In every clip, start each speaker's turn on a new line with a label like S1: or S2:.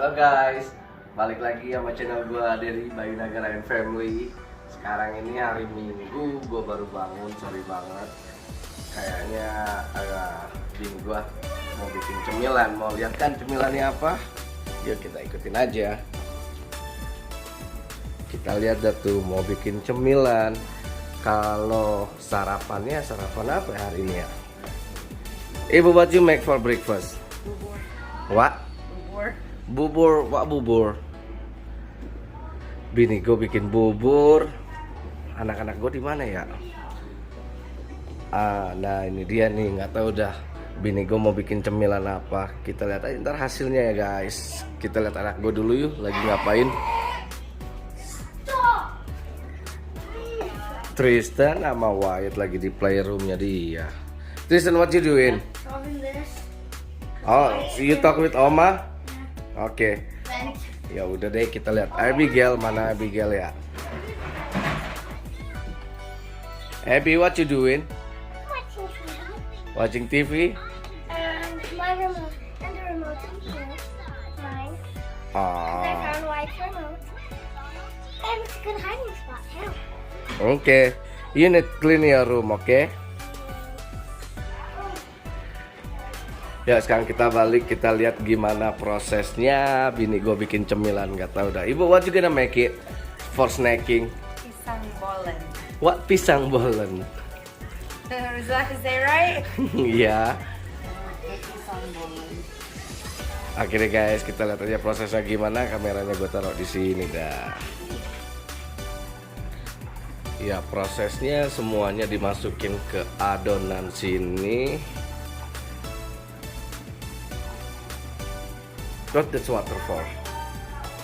S1: Halo guys, balik lagi sama channel gue dari Wanita Amerika Family. Sekarang ini hari Minggu, gue baru bangun, sorry banget. Kayaknya agak bingung gue mau bikin cemilan. Mau lihat kan cemilannya apa? Yuk kita ikutin aja. Kita lihat dah tuh mau bikin cemilan. Kalau sarapan apa hari ini ya? Ibu, what you make for breakfast?
S2: Bubur.
S1: What?
S2: Bubur.
S1: Bubur. Bini gue bikin bubur. Anak-anak gue di mana ya? Nah ini dia nih, nggak tahu dah. Bini gue mau bikin cemilan apa? Kita lihat aja ntar hasilnya ya guys. Kita lihat anak gue dulu yuk, lagi ngapain? Tristan sama Wyatt lagi di playroomnya dia. Tristan, what you doing?
S2: Solving this.
S1: Oh, you talk with Oma? Oke. Ya udah deh, kita lihat Abigail, mana Abigail ya? Abby, what you doing? Watching TV.
S2: And my remote and the remote is here. Mine. I
S1: Ah,
S2: found White's remote. And it's a good hiding spot too.
S1: oke. You need clean your room, oke? Ya sekarang kita balik, kita lihat gimana prosesnya. Bini gue bikin cemilan, nggak tahu dah. Ibu, what you gonna make it for snacking?
S3: Pisang Bolen.
S1: What pisang bolen?
S3: Is that right?
S1: Iya.
S3: Pisang Bolen.
S1: Akhirnya guys, kita lihat aja prosesnya gimana. Kameranya gue taruh di sini dah. Ya prosesnya semuanya dimasukin ke adonan sini. What this water for?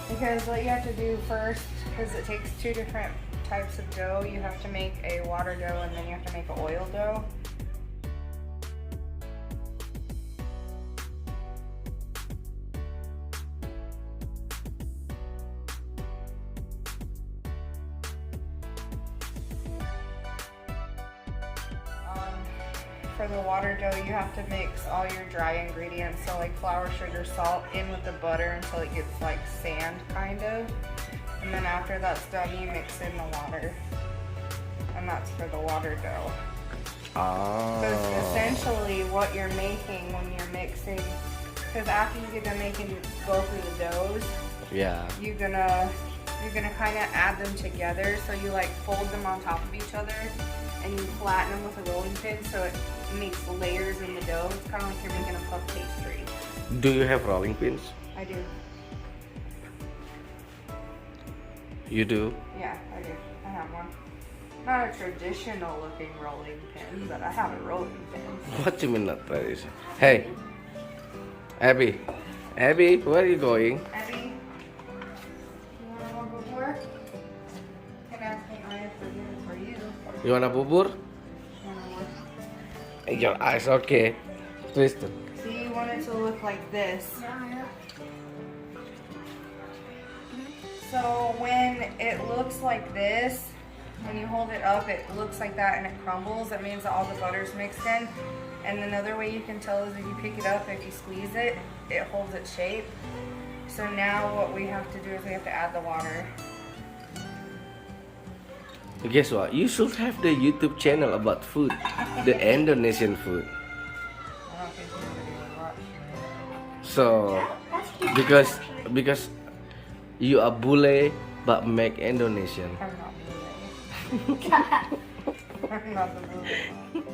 S3: Because what you have to do first, because it takes two different types of dough, you have to make a water dough and then you have to make an oil dough. For the water dough, you have to mix all your dry ingredients, so like flour, sugar, salt, in with the butter until it gets like sand kind of. And then after that's done, you mix in the water. And that's for the water dough. Because essentially what you're making when you're mixing, because after you get done making both of the doughs,
S1: Yeah.
S3: you're gonna kind of add them together. So you like fold them on top of each other and you flatten them with a rolling pin so it makes layers in the dough. It's kind of like you're making a puff pastry.
S1: Do you have rolling pins?
S3: I do.
S1: You do?
S3: Yeah, I do. I have one. Not a traditional looking rolling pin, but I have a rolling pin.
S1: What you mean not tradition? Hey, Abby, where are you going?
S3: Abby, you want one before? Can ask me for you.
S1: You wanna bubur? Your eyes, okay. Tristan.
S3: See, you want it to look like this. So when it looks like this, when you hold it up, it looks like that and it crumbles. That means that all the butter's mixed in. And another way you can tell is if you pick it up, if you squeeze it, it holds its shape. So now what we have to do is we have to add the water.
S1: Guess what? You should have the YouTube channel about food, the Indonesian food.
S3: I don't think anybody would watch it.
S1: So, because you are bule but make Indonesian.
S3: I'm not moving. I'm not the movie.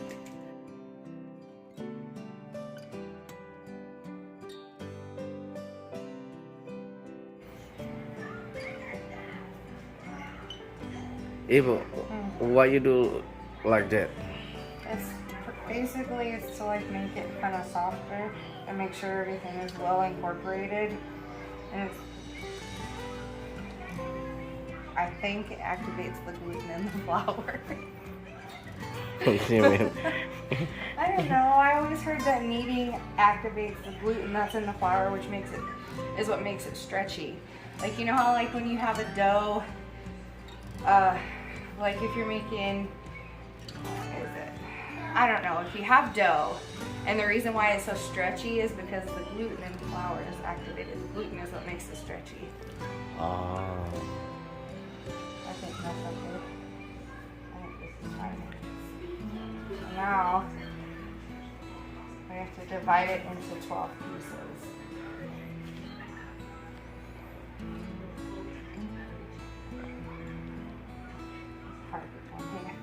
S1: Ibu, why you do like that?
S3: It's basically it's to like make it kind of softer and make sure everything is well incorporated. And it's, I think it activates the gluten in the flour.
S1: What do you mean?
S3: I don't know. I always heard that kneading activates the gluten that's in the flour, which is what makes it stretchy. Like you know how like when you have a dough, like if you're making, what is it? I don't know. If you have dough And the reason why it's so stretchy is because the gluten in the flour is activated. The gluten is what makes it stretchy.
S1: Oh.
S3: I think that's okay. I think this is fine. So now we have to divide it into 12 pieces. Hard with one hand.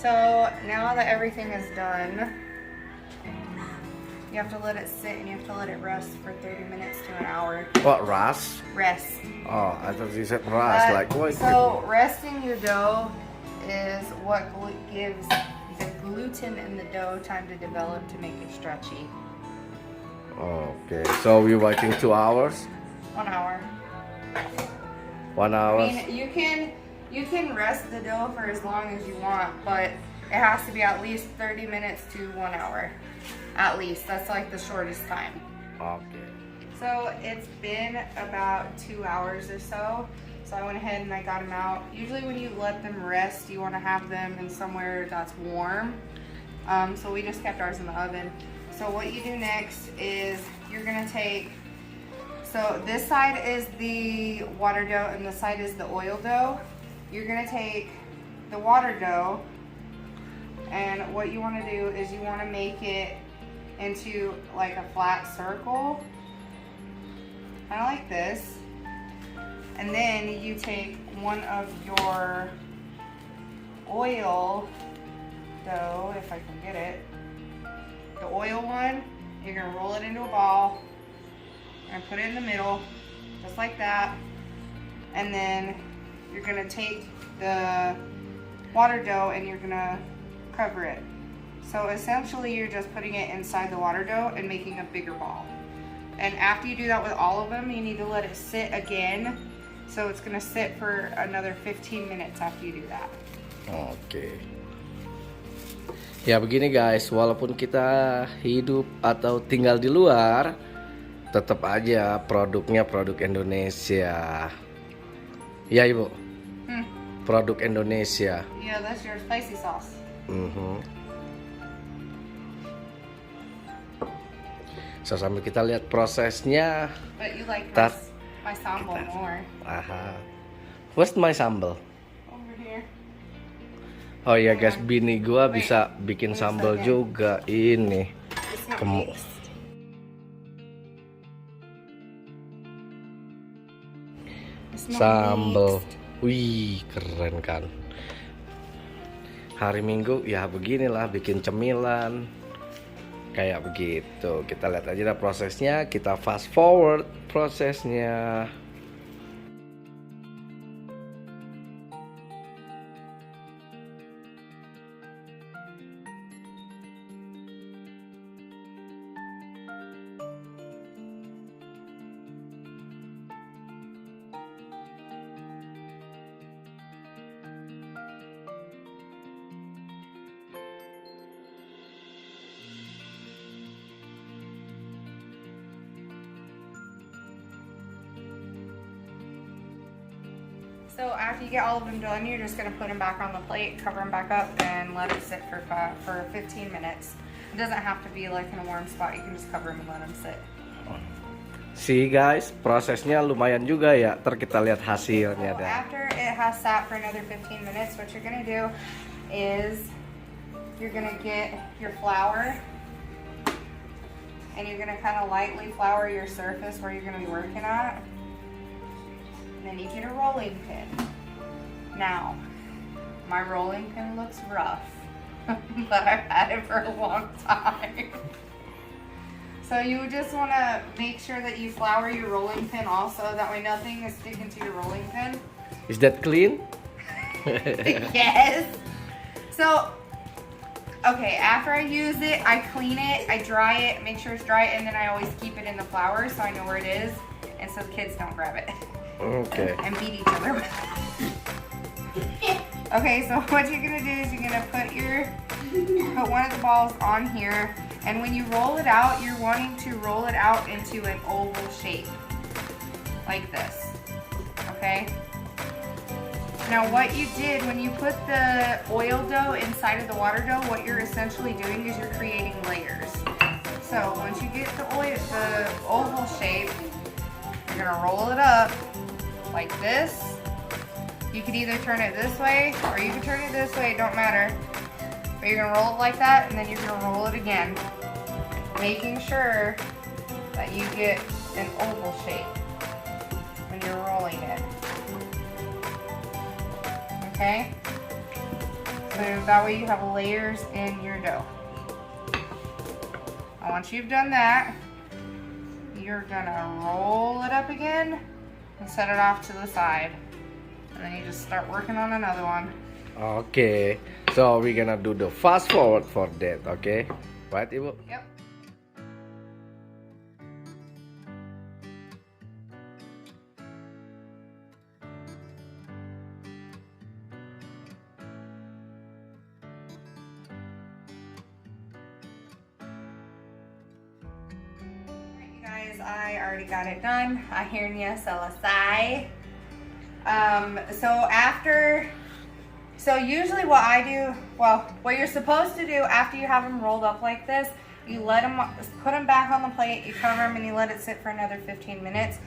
S3: So now that everything is done, you have to let it sit and you have to let it rest for 30 minutes to an hour.
S1: What, rust?
S3: Rest.
S1: Oh, I thought you said rust. Like what?
S3: So resting your dough is what gives the gluten in the dough time to develop to make it stretchy.
S1: Okay, so we're waiting 2 hours?
S3: 1 hour.
S1: 1 hour?
S3: I mean, you can rest the dough for as long as you want, but it has to be at least 30 minutes to 1 hour. At least. That's like the shortest time.
S1: Okay.
S3: So it's been about 2 hours or so. So I went ahead and I got them out. Usually when you let them rest, you want to have them in somewhere that's warm. So we just kept ours in the oven. So what you do next is you're going to take, so this side is the water dough and this side is the oil dough. You're going to take the water dough, and what you want to do is you want to make it into like a flat circle, kind of like this. And then you take one of your oil dough, if I can get it, the oil one, you're going to roll it into a ball and put it in the middle, just like that. And then you're going to take the water dough and you're going to cover it. So essentially you're just putting it inside the water dough and making a bigger ball. And after you do that with all of them, you need to let it sit again. So it's going to sit for another 15 minutes after you do that.
S1: Oke. Ya begini guys, walaupun kita hidup atau tinggal di luar, tetap aja produknya produk Indonesia. Ya Ibu, produk Indonesia.
S3: Yeah, that's your spicy sauce.
S1: So sambil kita lihat prosesnya.
S3: But you like my sambal more.
S1: Aha. Where's my sambal?
S3: Over here.
S1: Oh iya guys, bini gua bisa bikin sambal juga ini. Sambal. Wih, keren kan. Hari Minggu ya beginilah bikin cemilan. Kayak begitu. Kita lihat aja dah prosesnya, kita fast forward prosesnya.
S3: So after you get all of them done, you're just gonna put them back on the plate, cover them back up, and let it sit for 15 minutes. It doesn't have to be like in a warm spot. You can just cover them and let them sit.
S1: See guys, prosesnya lumayan juga ya. Ntar kita lihat hasilnya
S3: So
S1: deh.
S3: after it has sat for another 15 minutes, what you're gonna do is you're gonna get your flour and you're gonna kind of lightly flour your surface where you're gonna be working at. And then you get a rolling pin. Now, my rolling pin looks rough, but I've had it for a long time. So you just want to make sure that you flour your rolling pin also, that way nothing is sticking to your rolling pin.
S1: Is that clean?
S3: Yes. So, okay, after I use it, I clean it, I dry it, make sure it's dry, and then I always keep it in the flour so I know where it is, and so the kids don't grab it.
S1: Okay.
S3: And beat each other with it. Okay, so what you're gonna do is you're gonna put one of the balls on here, and when you roll it out, you're wanting to roll it out into an oval shape, like this, okay? Now what you did when you put the oil dough inside of the water dough, what you're essentially doing is you're creating layers. So once you get the oval shape, you're gonna roll it up like this. You can either turn it this way or you can turn it this way, it don't matter. But you're gonna roll it like that, and then you're gonna roll it again, making sure that you get an oval shape when you're rolling it. Okay? So that way you have layers in your dough. And once you've done that, you're gonna roll it up again and set it off to the side. And then you just start working on another one.
S1: Okay, so we're gonna do the fast forward for that, okay? Right, Ibu?
S3: Yep. Alright, you guys, I already got it done. Akhirnya selesai. So usually what I do, well, what you're supposed to do after you have them rolled up like this, you put them back on the plate, you cover them, and you let it sit for another 15 minutes.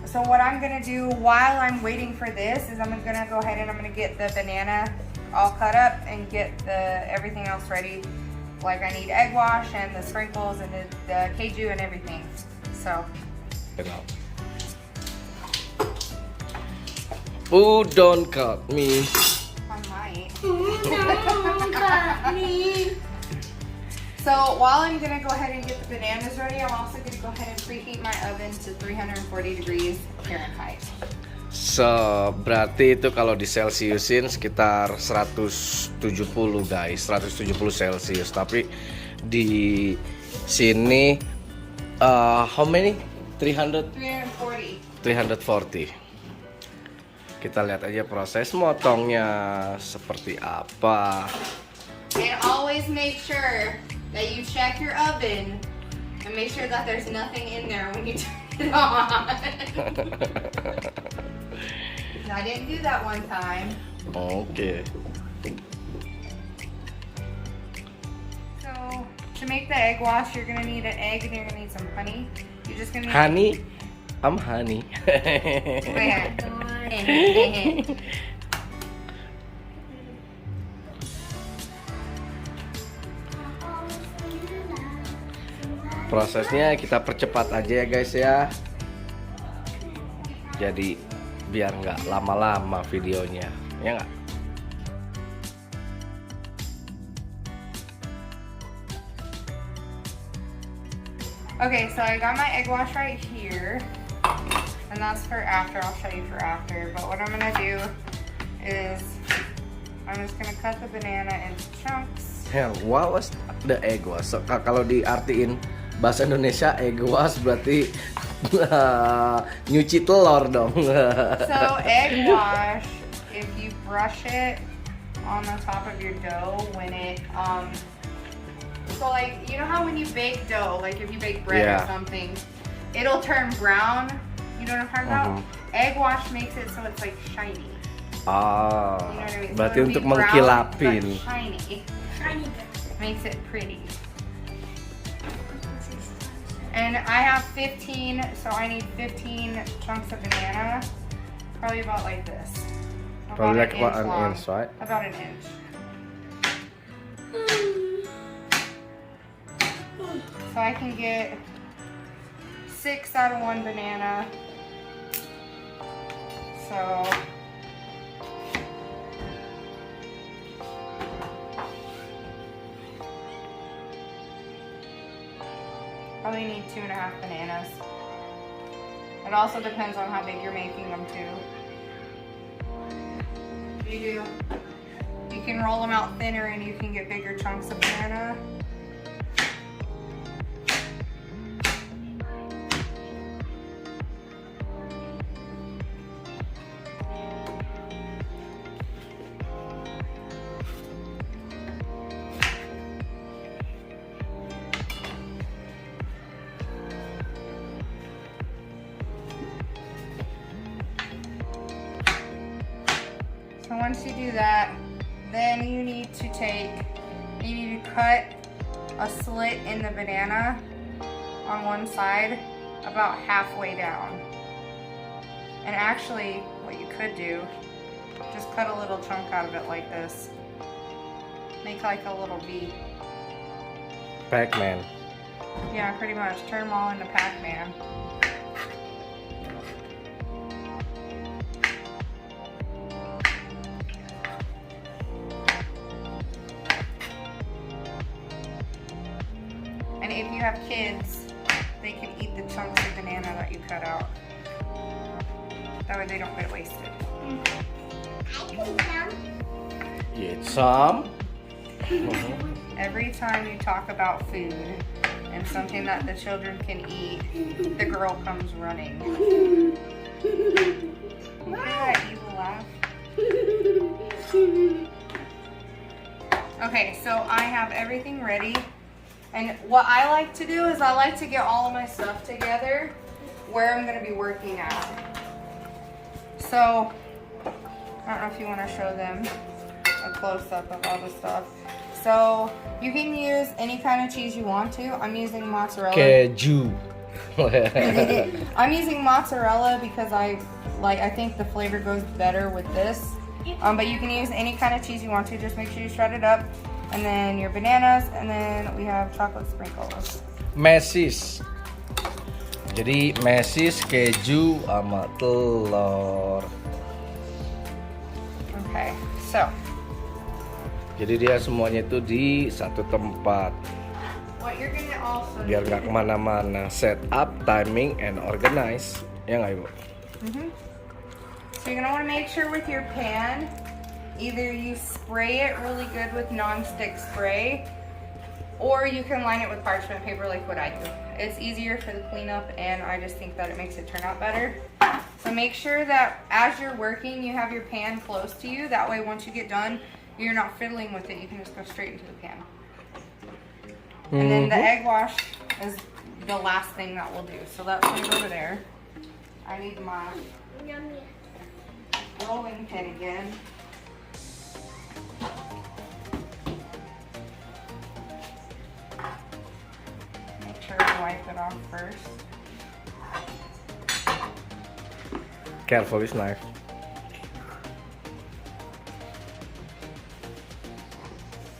S3: So what I'm gonna do while I'm waiting for this is I'm gonna go ahead and I'm gonna get the banana all cut up and get everything else ready. Like I need egg wash and the sprinkles and the keju and everything. So.
S1: Genau. Oh, don't cut me.
S3: I might.
S2: Don't cut me.
S3: So while I'm gonna go ahead and get the bananas ready, I'm also gonna go ahead and preheat my oven to 340 degrees Fahrenheit.
S1: So, berarti itu kalau di Celsiusin sekitar 170 guys, 170 Celsius. Tapi di sini how many? 340. Kita lihat aja proses motongnya seperti apa.
S3: And always make sure that you check your oven and make sure that there's nothing in there when you turn it on. I didn't do that one time.
S1: Okay.
S3: So to make the egg wash, you're gonna need an egg and you're gonna need some honey. You're just gonna need
S1: Honey? I'm honey.
S3: Where?
S1: Prosesnya kita percepat aja ya guys ya. Jadi biar nggak lama-lama videonya, ya nggak?
S3: Okay, so I got my egg wash right here, and that's for after. I'll show you for after. But what I'm gonna do is I'm just gonna cut the banana into chunks.
S1: Yeah, what was the egg wash? So, kalau diartiin bahasa Indonesia egg wash berarti nyuci telur dong.
S3: So egg wash, if you brush it on the top of your dough when it so like you know how when you bake dough, like if you bake bread or something, it'll turn brown. You know what I'm talking about? Egg wash makes it so it's like shiny.
S1: Ah,
S3: You know what I mean?
S1: berarti
S3: So it'll
S1: untuk
S3: be brown,
S1: mengkilapin.
S3: but shiny.
S2: Shiny.
S3: Makes it pretty. And I have 15, so I need 15 chunks of banana. Probably about like this.
S1: Probably like
S3: inch
S1: an
S3: long.
S1: inch, right?
S3: About an inch. So I can get 6 out of 1 banana. So probably need 2.5 bananas. It also depends on how big you're making them too. You can roll them out thinner and you can get bigger chunks of banana. So once you do that, then you need to cut a slit in the banana on one side about halfway down. And actually, what you could do, just cut a little chunk out of it like this. Make like a little V.
S1: Pac-Man.
S3: Yeah, pretty much. Turn them all into Pac-Man. And if you have kids, they can eat the chunks of banana that you cut out. That way they don't get wasted.
S1: Eat some.
S3: Every time you talk about food and something that the children can eat, the girl comes running. That evil laugh. Okay, so I have everything ready. And what I like to do is I like to get all of my stuff together where I'm going to be working at. So, I don't know if you want to show them a close-up of all the stuff. So, you can use any kind of cheese you want to. I'm using mozzarella.
S1: Keju.
S3: I'm using mozzarella because I think the flavor goes better with this. But you can use any kind of cheese you want to. Just make sure you shred it up. And then your bananas, and then we have chocolate sprinkles.
S1: Mesis. Jadi mesis, keju, sama telur.
S3: Okay, so.
S1: Jadi dia semuanya itu di satu tempat.
S3: What you're gonna also
S1: Biar nggak kemana-mana. Set up, timing, and organize. Ya nggak, Ibu?
S3: So you're gonna want to make sure with your pan, either you spray it really good with non-stick spray, or you can line it with parchment paper like what I do. It's easier for the cleanup, and I just think that it makes it turn out better. So make sure that as you're working, you have your pan close to you. That way, once you get done, you're not fiddling with it. You can just go straight into the pan. And then the egg wash is the last thing that we'll do. So that's gonna go over there. I need my rolling pin again. Make sure to wipe it off first.
S1: Careful with knife.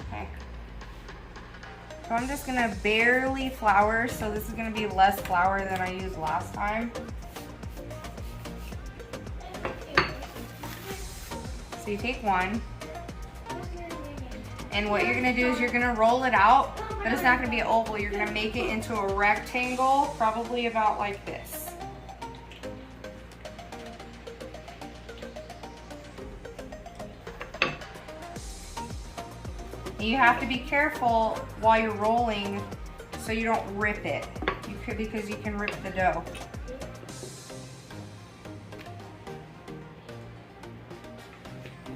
S3: Okay. So I'm just gonna barely flour, so this is gonna be less flour than I used last time. So you take one, and what you're gonna do is you're gonna roll it out, but it's not gonna be an oval. You're gonna make it into a rectangle, probably about like this. You have to be careful while you're rolling so you don't rip it. Because you can rip the dough.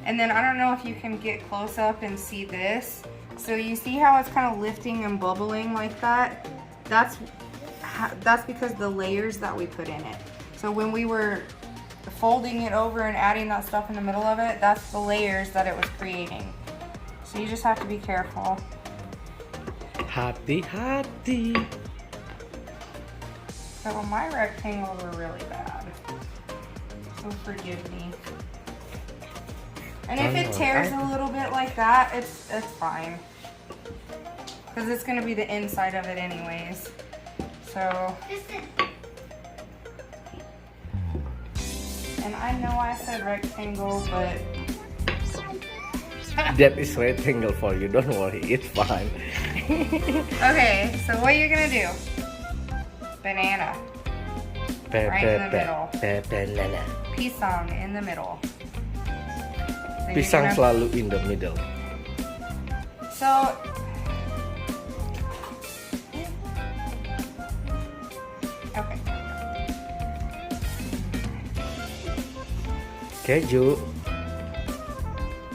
S3: And then I don't know if you can get close up and see this. So you see how it's kind of lifting and bubbling like that? That's because the layers that we put in it. So when we were folding it over and adding that stuff in the middle of it, that's the layers that it was creating. So you just have to be careful.
S1: Hati-hati.
S3: So my rectangles are really bad. So forgive me. And if it tears a little bit like that, it's fine. Because it's going to be the inside of it anyways. So. And I know I said rectangle, but.
S1: That is rectangle for you, don't worry, it's fine.
S3: Okay, so what you're going to do. Banana. Right in the middle.
S1: Banana.
S3: Pisang in the middle. So
S1: Pisang selalu in the middle.
S3: So, okay.
S1: Keju.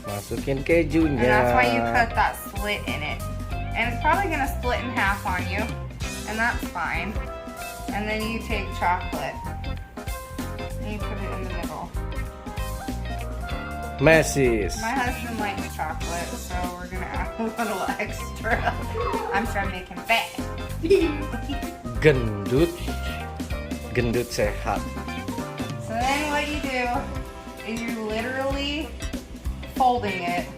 S1: Masukin kejunya.
S3: And that's why you cut that slit in it. And it's probably gonna split in half on you. And that's fine. And then you take chocolate. And you put it in the middle.
S1: Masses.
S3: My husband likes chocolate, so we're gonna add a little extra. I'm trying to make him fat.
S1: Gendut. Gendut sehat.
S3: So then what you do is you're literally folding it.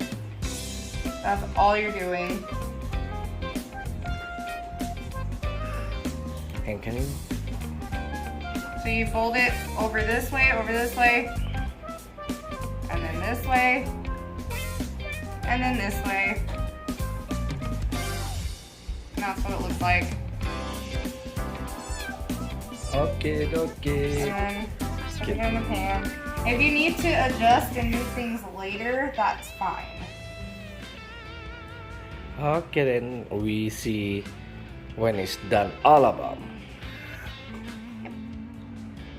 S3: That's all you're doing.
S1: And can you?
S3: So you fold it over this way, and then this way, and then this way. And that's what it looks like.
S1: Okay.
S3: And then put it in the pan. If you need to adjust and do things later, that's fine.
S1: Okay, then we see when it's done all of them.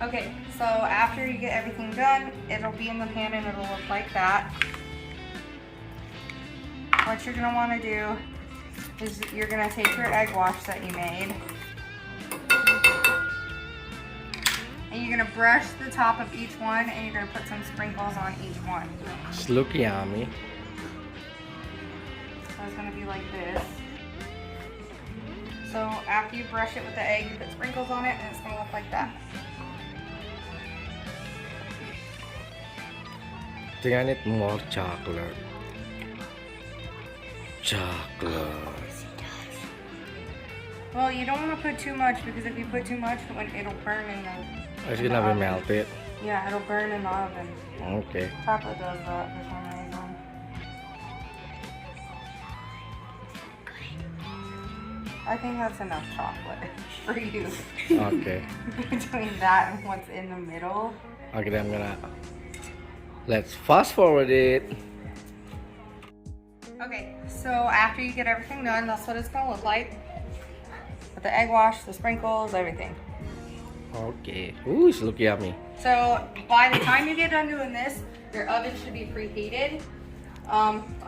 S3: Okay, so after you get everything done, it'll be in the pan and it'll look like that. What you're gonna wanna do is you're gonna take your egg wash that you made and you're gonna brush the top of each one and you're gonna put some sprinkles on each one.
S1: It's look yummy.
S3: So it's gonna be like this. So after you brush it with the egg, you put sprinkles on it and it's gonna look like that.
S1: I think I need more chocolate. Chocolate.
S3: Well, you don't want to put too much because if you put too much, it'll burn in the
S1: It's
S3: in the
S1: gonna be
S3: oven.
S1: melted.
S3: Yeah, it'll burn in the oven.
S1: Okay.
S3: Chocolate does that for some reason. I think that's enough chocolate for you.
S1: Okay.
S3: Between that and what's in the middle.
S1: Okay, then I'm gonna. Let's fast forward it.
S3: Okay, so after you get everything done, that's what it's gonna look like. With the egg wash, the sprinkles, everything.
S1: Okay. Ooh, it's look yummy.
S3: So by the time you get done doing this, your oven should be preheated.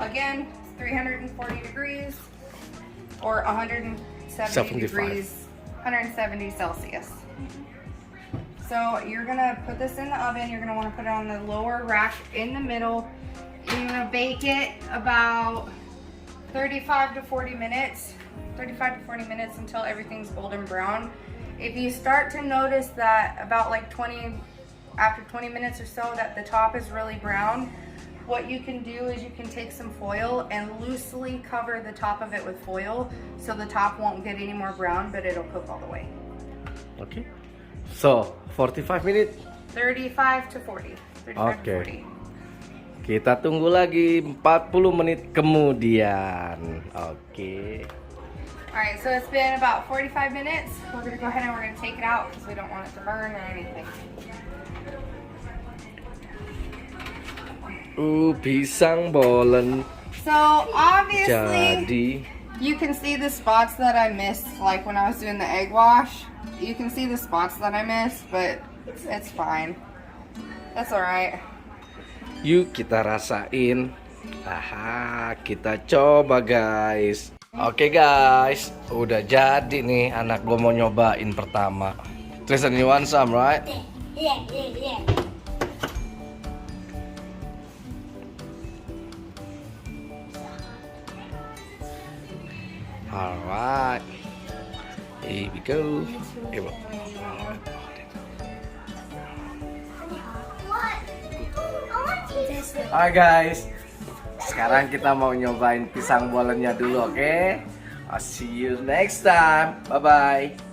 S3: Again, 340 degrees or 170
S1: 75.
S3: degrees, 170 Celsius. So you're gonna put this in the oven. You're gonna wanna put it on the lower rack in the middle. You're gonna bake it about 35 to 40 minutes. 35 to 40 minutes until everything's golden brown. If you start to notice that about like after 20 minutes or so that the top is really brown, what you can do is you can take some foil and loosely cover the top of it with foil so the top won't get any more brown, but it'll cook all the way.
S1: Okay. So, 45 minutes.
S3: 35 to 40. 35 to 40.
S1: Kita tunggu lagi 40 menit kemudian. Oke.
S3: Alright, so it's been about 45 minutes. We're going to go ahead and we're going to take it out because we don't want it to burn or anything.
S1: Pisang bolen.
S3: So obviously,
S1: Jadi,
S3: you can see the spots that I missed, like when I was doing the egg wash. You can see the spots that I missed, but it's fine. That's alright.
S1: yuk kita rasain. Aha, kita coba guys. Oke guys, udah jadi nih anak gue mau nyobain pertama. Tristan, you want some, right?
S2: Yeah.
S1: Alright, here we go. Here we go. Oke guys, sekarang kita mau nyobain pisang bolennya dulu, oke? I'll see you next time. Bye bye.